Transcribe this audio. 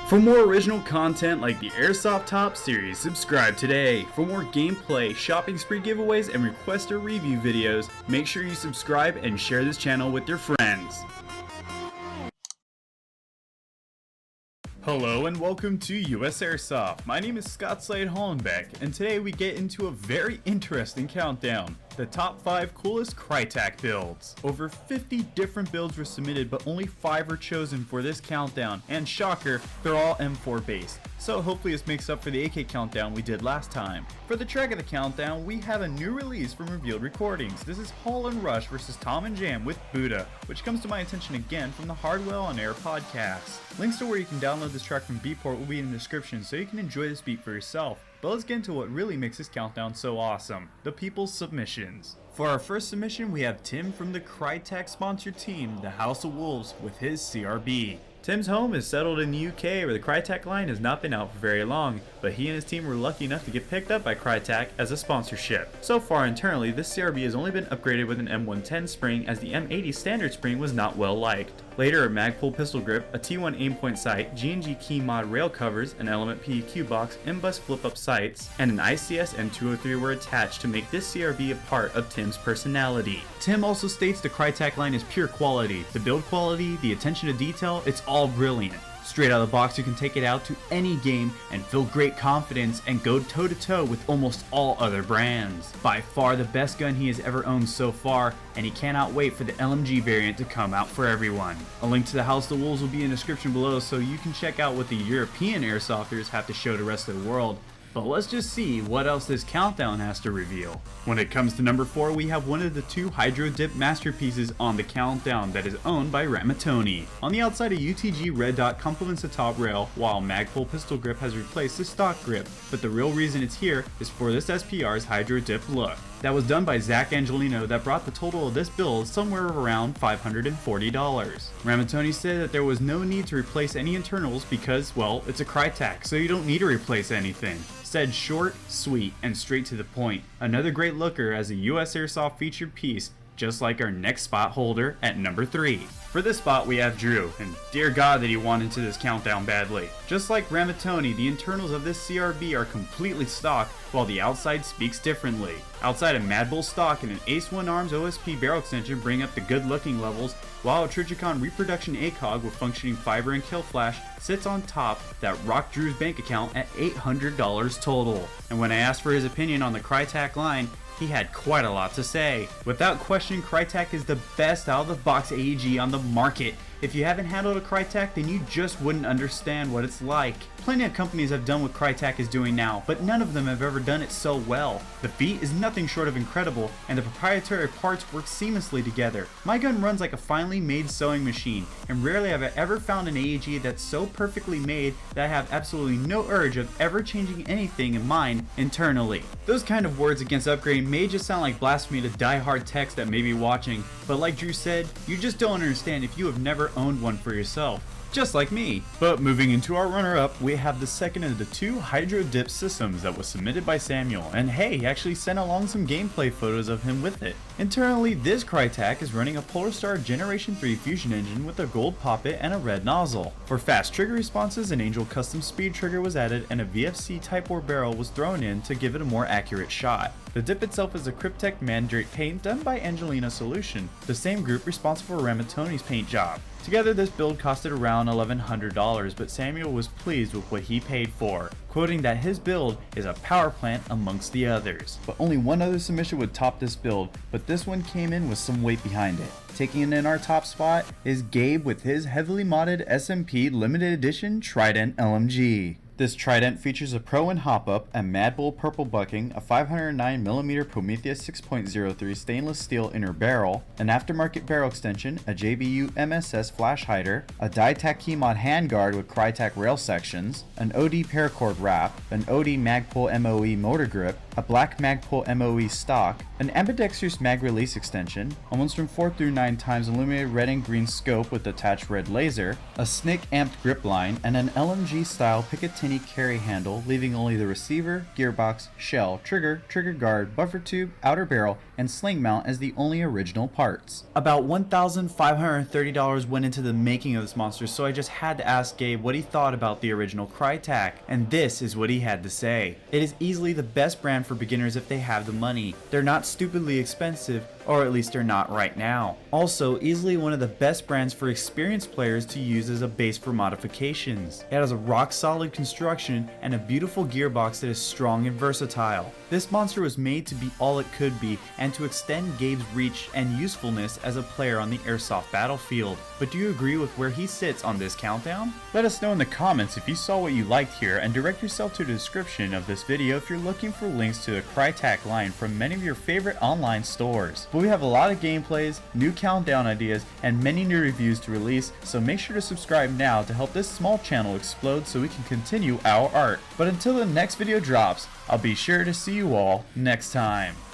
For more original content like the Airsoft Top series, subscribe today. For more gameplay, shopping spree giveaways, and requester review videos, make sure you subscribe and share this channel with your friends. Hello and welcome to USAirsoft. My name is Scott Slade Hollenbeck, and today we get into a very interesting countdown. The top 5 coolest Krytac builds. Over 50 different builds were submitted, but only 5 were chosen for this countdown, and shocker, they're all M4 based. So hopefully this makes up for the AK countdown we did last time. For the track of the countdown, we have a new release from Revealed Recordings. This is Holl and Rush versus Tom and Jam with Buddha, which comes to my attention again from the Hardwell on Air podcast. Links to where you can download this track from Beatport will be in the description so you can enjoy this beat for yourself. But let's get into what really makes this countdown so awesome, the people's submissions. For our first submission, we have Tim from the Krytac sponsored team, the House of Wolves, with his CRB. Tim's home is settled in the UK, where the Krytac line has not been out for very long, but he and his team were lucky enough to get picked up by Krytac as a sponsorship. So far internally, this CRB has only been upgraded with an M110 spring, as the M80 standard spring was not well liked. Later, a Magpul pistol grip, a T1 aimpoint sight, G&G key mod rail covers, an Element PEQ box, M-Bus flip-up sights, and an ICS M203 were attached to make this CRB a part of Tim's personality. Tim also states the Krytac line is pure quality. The build quality, the attention to detail, it's all brilliant. Straight out of the box, you can take it out to any game and feel great confidence and go toe to toe with almost all other brands. By far the best gun he has ever owned so far, and he cannot wait for the LMG variant to come out for everyone. A link to the House of the Wolves will be in the description below so you can check out what the European airsofters have to show the rest of the world. But let's just see what else this countdown has to reveal. When it comes to number 4, we have one of the 2 Hydro Dip masterpieces on the countdown that is owned by Ramatoni. On the outside, a UTG red dot complements the top rail, while Magpul pistol grip has replaced the stock grip, but the real reason it's here is for this SPR's Hydro Dip look. That was done by Zach Angelino that brought the total of this build somewhere around $540. Ramatoni said that there was no need to replace any internals because, well, it's a Krytac, so you don't need to replace anything. Said short, sweet, and straight to the point. Another great looker as a USAirsoft featured piece, just like our next spot holder at number 3. For this spot we have Drew, and dear God that he wanted into this countdown badly. Just like Ramatoni, the internals of this CRB are completely stock, while the outside speaks differently. Outside, a Mad Bull stock and an Ace 1 Arms OSP barrel extension bring up the good looking levels, while a Trijicon reproduction ACOG with functioning fiber and kill flash sits on top that rocked Drew's bank account at $800 total. And when I asked for his opinion on the Krytac line, he had quite a lot to say. Without question, Krytac is the best out-of-the-box AEG on the market. If you haven't handled a Krytac, then you just wouldn't understand what it's like. Plenty of companies have done what Krytac is doing now, but none of them have ever done it so well. The feat is nothing short of incredible, and the proprietary parts work seamlessly together. My gun runs like a finely made sewing machine, and rarely have I ever found an AEG that's so perfectly made that I have absolutely no urge of ever changing anything in mine internally. Those kind of words against upgrading may just sound like blasphemy to die-hard techs that may be watching, but like Drew said, you just don't understand if you have never owned one for yourself. Just like me. But moving into our runner-up, we have the second of the 2 Hydro Dip systems that was submitted by Samuel, and hey, he actually sent along some gameplay photos of him with it. Internally, this Krytac is running a Polarstar Generation 3 fusion engine with a gold poppet and a red nozzle. For fast trigger responses, an Angel custom speed trigger was added and a VFC Type 4 barrel was thrown in to give it a more accurate shot. The dip itself is a Kryptek Mandrake paint done by Angelina Solution, the same group responsible for Ramatoni's paint job. Together this build costed around $1,100, but Samuel was pleased with what he paid for, quoting that his build is a power plant amongst the others. But only one other submission would top this build, but this one came in with some weight behind it. Taking in our top spot is Gabe with his heavily modded SMP limited edition Trident LMG. This Trident features a Pro and hop-up, a Mad Bull purple bucking, a 509mm Prometheus 6.03 stainless steel inner barrel, an aftermarket barrel extension, a JBU MSS flash hider, a Dytac Keymod handguard with Krytac rail sections, an OD paracord wrap, an OD Magpul MOE motor grip, a black Magpul MOE stock, an ambidextrous mag release extension, a Monstrum 4 through 9 times illuminated red and green scope with attached red laser, a SNIC amped grip line, and an LMG style Picatinny carry handle, leaving only the receiver, gearbox, shell, trigger, trigger guard, buffer tube, outer barrel, and sling mount as the only original parts. About $1,530 went into the making of this monster, so I just had to ask Gabe what he thought about the original Krytac, and this is what he had to say. It is easily the best brand for beginners if they have the money. They're not stupidly expensive, or at least they're not right now. Also, easily one of the best brands for experienced players to use as a base for modifications. It has a rock solid construction and a beautiful gearbox that is strong and versatile. This monster was made to be all it could be and to extend Gabe's reach and usefulness as a player on the airsoft battlefield. But do you agree with where he sits on this countdown? Let us know in the comments if you saw what you liked here, and direct yourself to the description of this video if you're looking for links to the Krytac line from many of your favorite online stores. But we have a lot of gameplays, new countdown ideas, and many new reviews to release, so make sure to subscribe now to help this small channel explode so we can continue our art. But until the next video drops, I'll be sure to see you all next time.